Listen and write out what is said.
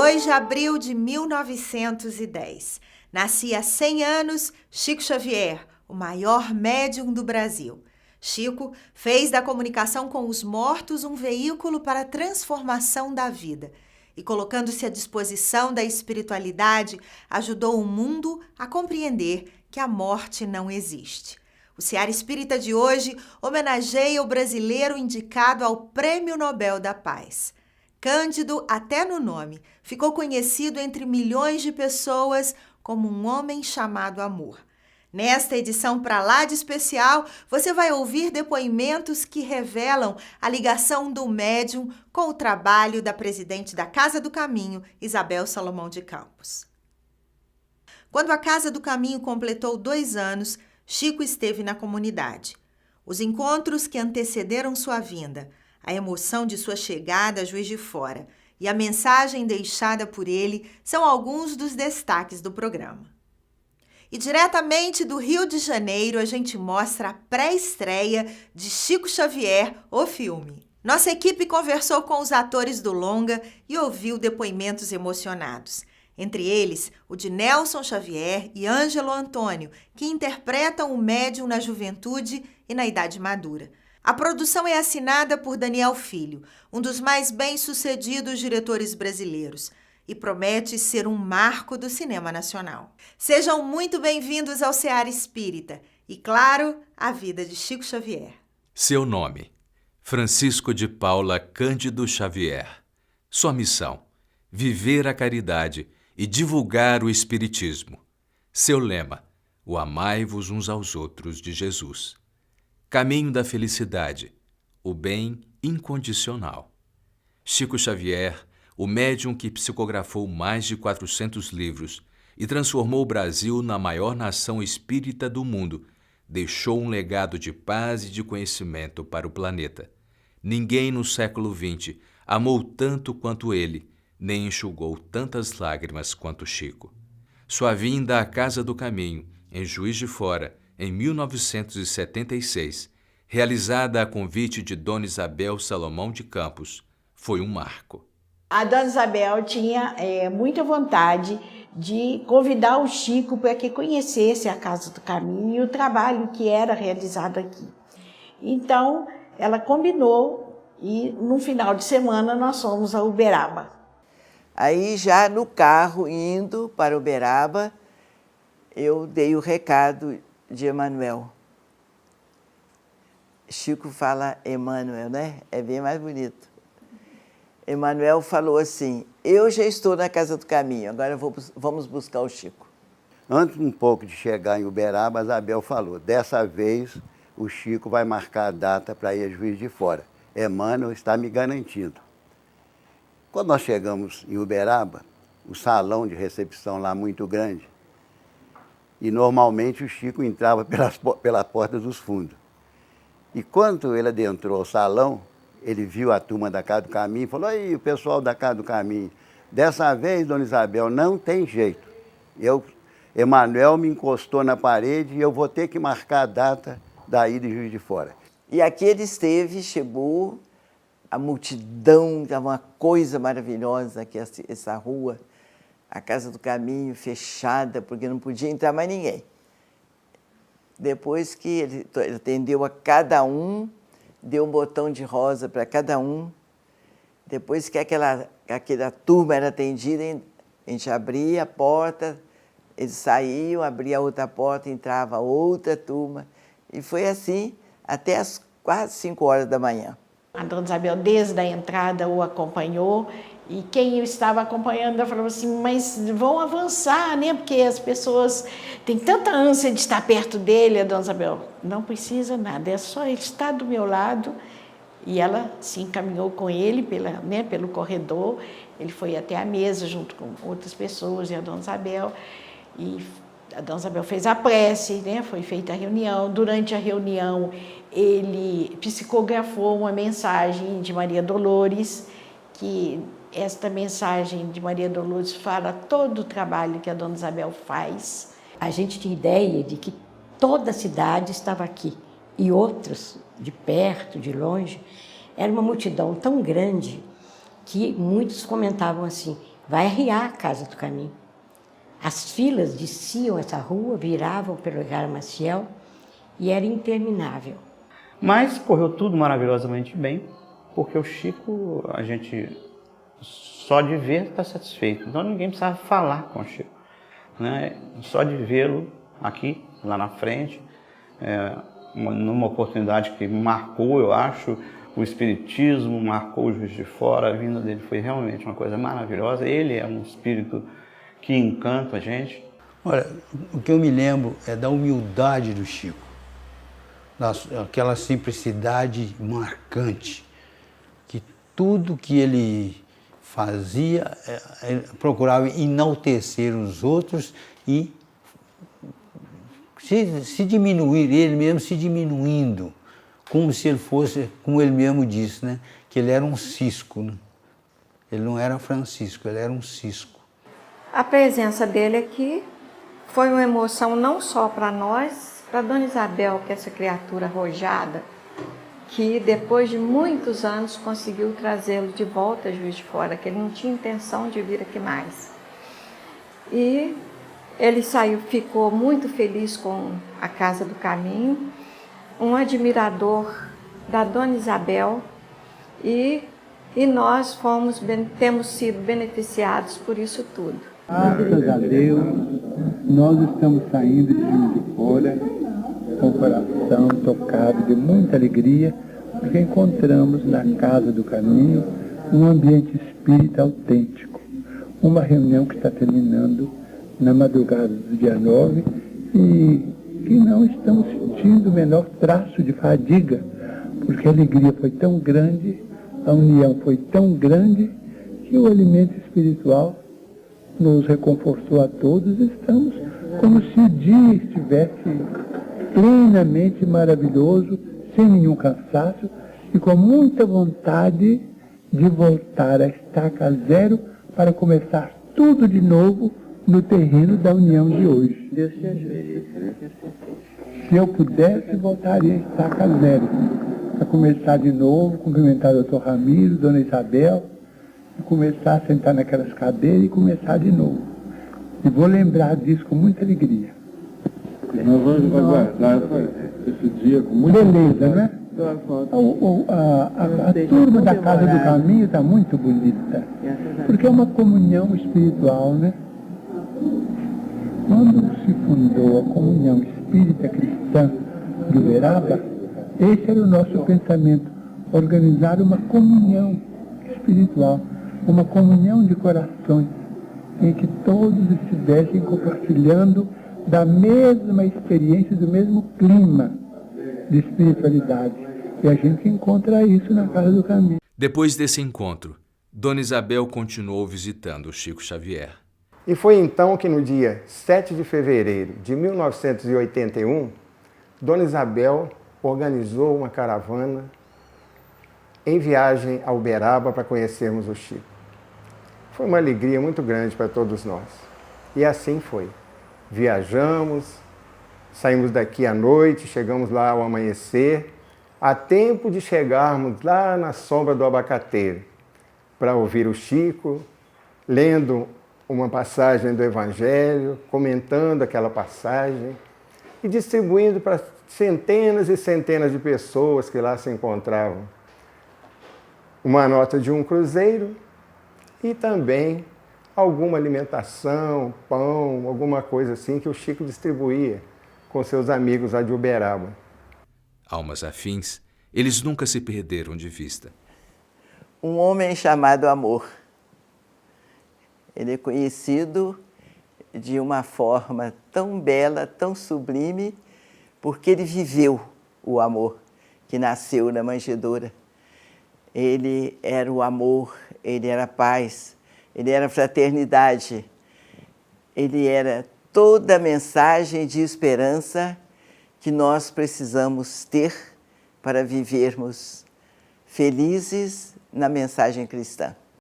2 de abril de 1910. Nascia há 100 anos Chico Xavier, o maior médium do Brasil. Chico fez da comunicação com os mortos um veículo para a transformação da vida e, colocando-se à disposição da espiritualidade, ajudou o mundo a compreender que a morte não existe. O Seara Espírita de hoje homenageia o brasileiro indicado ao Prêmio Nobel da Paz. Cândido, até no nome, ficou conhecido entre milhões de pessoas como um homem chamado amor. Nesta edição pra lá de especial, você vai ouvir depoimentos que revelam a ligação do médium com o trabalho da presidente da Casa do Caminho, Isabel Salomão de Campos. Quando a Casa do Caminho completou 2 anos, Chico esteve na comunidade. Os encontros que antecederam sua vinda, a emoção de sua chegada a Juiz de Fora e a mensagem deixada por ele são alguns dos destaques do programa. E diretamente do Rio de Janeiro, a gente mostra a pré-estreia de Chico Xavier, o filme. Nossa equipe conversou com os atores do longa e ouviu depoimentos emocionados. Entre eles, o de Nelson Xavier e Ângelo Antônio, que interpretam o médium na juventude e na idade madura. A produção é assinada por Daniel Filho, um dos mais bem-sucedidos diretores brasileiros, e promete ser um marco do cinema nacional. Sejam muito bem-vindos ao Seara Espírita e, claro, a vida de Chico Xavier. Seu nome: Francisco de Paula Cândido Xavier. Sua missão: viver a caridade e divulgar o Espiritismo. Seu lema: o amai-vos uns aos outros de Jesus. Caminho da felicidade, o bem incondicional. Chico Xavier, o médium que psicografou mais de 400 livros e transformou o Brasil na maior nação espírita do mundo, deixou um legado de paz e de conhecimento para o planeta. Ninguém no século XX amou tanto quanto ele, nem enxugou tantas lágrimas quanto Chico. Sua vinda à Casa do Caminho, em Juiz de Fora, em 1976, realizada a convite de Dona Isabel Salomão de Campos, foi um marco. A Dona Isabel tinha muita vontade de convidar o Chico para que conhecesse a Casa do Caminho e o trabalho que era realizado aqui. Então, ela combinou e no final de semana nós fomos a Uberaba. Aí já no carro, indo para Uberaba, eu dei o recado de Emanuel. Chico fala Emmanuel, né? É bem mais bonito. Emanuel falou assim: eu já estou na Casa do Caminho, agora vamos buscar o Chico. Antes um pouco de chegar em Uberaba, a Isabel falou: dessa vez o Chico vai marcar a data para ir a Juiz de Fora. Emmanuel está me garantindo. Quando nós chegamos em Uberaba, o salão de recepção lá muito grande, e normalmente o Chico entrava pela porta dos fundos. E quando ele adentrou ao salão, ele viu a turma da Casa do Caminho e falou: aí, o pessoal da Casa do Caminho, dessa vez, Dona Isabel, não tem jeito. Emanuel me encostou na parede e eu vou ter que marcar a data da ida de Juiz de Fora. E aqui ele esteve, chegou, a multidão, estava uma coisa maravilhosa aqui, essa rua, a Casa do Caminho fechada, porque não podia entrar mais ninguém. Depois que ele atendeu a cada um, deu um botão de rosa para cada um. Depois que aquela turma era atendida, a gente abria a porta, eles saíam, abria outra porta, entrava outra turma. E foi assim até as quase 5 horas da manhã. A Dona Isabel, desde a entrada, o acompanhou. E quem estava acompanhando falou assim: mas vão avançar, né? Porque as pessoas têm tanta ânsia de estar perto dele. A Dona Isabel: não precisa nada, é só ele estar do meu lado. E ela se encaminhou com ele pelo corredor. Ele foi até a mesa junto com outras pessoas e a Dona Isabel. E a Dona Isabel fez a prece, né? Foi feita a reunião. Durante a reunião, ele psicografou uma mensagem de Maria Dolores, que esta mensagem de Maria Dolores fala todo o trabalho que a Dona Isabel faz. A gente tinha ideia de que toda a cidade estava aqui e outros de perto, de longe. Era uma multidão tão grande que muitos comentavam assim: vai arriar a Casa do Caminho. As filas desciam essa rua, viravam pelo Ricardo Maciel e era interminável. Mas correu tudo maravilhosamente bem, porque o Chico, a gente só de ver está satisfeito. Então ninguém precisava falar com o Chico, né? Só de vê-lo aqui, lá na frente, numa oportunidade que marcou, eu acho, o espiritismo, marcou o Juiz de Fora. A vinda dele foi realmente uma coisa maravilhosa. Ele é um espírito que encanta a gente. Olha, o que eu me lembro é da humildade do Chico, aquela simplicidade marcante, que tudo que ele fazia, ele procurava enaltecer os outros e se diminuir, ele mesmo se diminuindo, como se ele fosse, como ele mesmo disse, né, que ele era um cisco, né? Ele não era Francisco, ele era um cisco. A presença dele aqui foi uma emoção não só para nós, para Dona Isabel, que é essa criatura arrojada, que depois de muitos anos conseguiu trazê-lo de volta a Juiz de Fora, que ele não tinha intenção de vir aqui mais. E ele ficou muito feliz com a Casa do Caminho, um admirador da Dona Isabel, e nós temos sido beneficiados por isso tudo. Graças a Deus, nós estamos saindo de Juiz de Fora com o coração tocado de muita alegria, porque encontramos na Casa do Caminho um ambiente espírita autêntico. Uma reunião que está terminando na madrugada do dia 9 e que não estamos sentindo o menor traço de fadiga, porque a alegria foi tão grande, a união foi tão grande, que o alimento espiritual nos reconfortou a todos. Estamos como se o dia estivesse plenamente maravilhoso, sem nenhum cansaço e com muita vontade de voltar a estaca zero para começar tudo de novo no terreno da união de hoje. Deus te ajude. Se eu pudesse, voltaria a estaca zero, para começar de novo, cumprimentar o Dr. Ramiro, Dona Isabel, e começar a sentar naquelas cadeiras e começar de novo. E vou lembrar disso com muita alegria. Nós vamos aguardar esse dia com muita beleza, não é? A turma da Casa do Caminho está muito bonita, porque é uma comunhão espiritual, né? Quando se fundou a Comunhão Espírita Cristã de Uberaba, esse era o nosso pensamento, organizar uma comunhão espiritual, uma comunhão de corações, em que todos estivessem compartilhando da mesma experiência, do mesmo clima de espiritualidade. E a gente encontra isso na Casa do Caminho. Depois desse encontro, Dona Isabel continuou visitando o Chico Xavier. E foi então que no dia 7 de fevereiro de 1981, Dona Isabel organizou uma caravana em viagem a Uberaba para conhecermos o Chico. Foi uma alegria muito grande para todos nós. E assim foi. Viajamos, saímos daqui à noite, chegamos lá ao amanhecer, a tempo de chegarmos lá na sombra do abacateiro, para ouvir o Chico, lendo uma passagem do Evangelho, comentando aquela passagem e distribuindo para centenas e centenas de pessoas que lá se encontravam uma nota de um cruzeiro e também alguma alimentação, pão, alguma coisa assim que o Chico distribuía com seus amigos lá de Uberaba. Almas afins, eles nunca se perderam de vista. Um homem chamado Amor. Ele é conhecido de uma forma tão bela, tão sublime, porque ele viveu o amor que nasceu na manjedoura. Ele era o amor, ele era a paz, ele era a fraternidade, ele era toda a mensagem de esperança que nós precisamos ter para vivermos felizes na mensagem cristã.